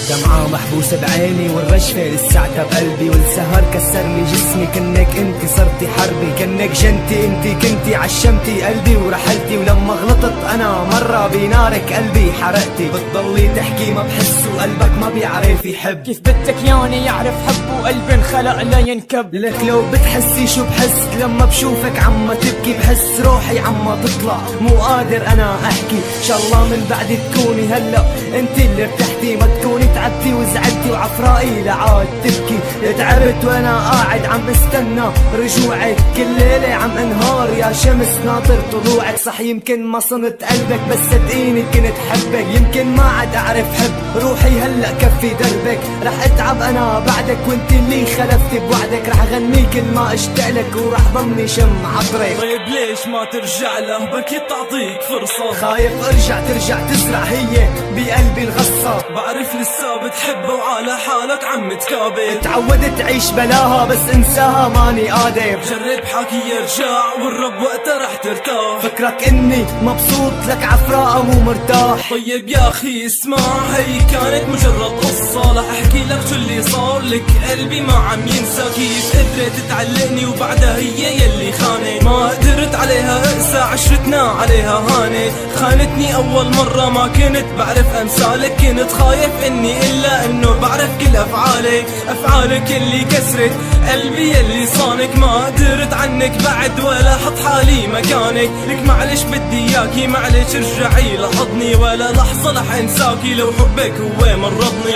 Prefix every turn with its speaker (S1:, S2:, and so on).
S1: دمعة محبوسة بعيني والرشفة لسعتها بقلبي، والسهر كسر لي جسمي، كأنك انت صرتي حربي، كأنك جنتي انت كنتي عشمتي قلبي ورحلتي، ولما غلطت انا مرة بنارك قلبي حرقتي، بتضلي تحكي ما بحس وقلبك ما بيعرف يحب،
S2: كيف بدك ياني يعرف حب وقلب انخلق لا ينكب؟
S1: لك لو بتحسي شو بحس لما بشوفك عما تبكي، بحس روحي عما تطلع مو قادر انا احكي، ان شاء الله من بعد تكوني هلا انت اللي ارتحتي، ما تكوني تعبتي وزعلتي وعفرائي لعاد تبكي، تعبت وانا قاعد عم استنى رجوعك، كل ليلة عم انهار يا شمس ناطر طلوعك، صح يمكن ما صنت قلبك بس صدقيني كنت حبك، يمكن ما عاد اعرف حب روحي هلا كفي دربك، رح اتعب انا بعدك وانت اللي خلفتي بوعدك، رح غني كل ما اشتاق لك ورح ضمني شم عطرك.
S3: طيب ليش ما ترجع له بركي تعطيك فرصة؟
S1: خايف ترجع تزرع هي بقلبي الغصة،
S3: بعرف لسه بتحبه وعلى حالك عم تكابر،
S1: تعودت تعيش بلاها بس انساها ماني قادر،
S3: جرب حكي يرجع والرب وقتها رح ترتاح،
S1: فكرك اني مبسوط لك عفراء مو مرتاح.
S3: طيب يا اخي اسمع، هي كانت مجرد قصة، رح احكي لك شو اللي صار لك، قلبي ما عم ينسى كيف قدرت تعلقني وبعدها هي يلي خانت، ما قدرت عليها اقسى عشرتنا عليها هانت، خانتني اول مرة ما كنت بعرف امثالك، كنت خايف اني الا انه بعرف كل افعالك اللي كسرت قلبي يلي صانك، ما قدرت عنك بعد ولا حط حالي مكانك، لك معلش بدي اياكي معلش ارجعي لحضني، ولا لحظة رح انساكي لو حبك هو مرضني.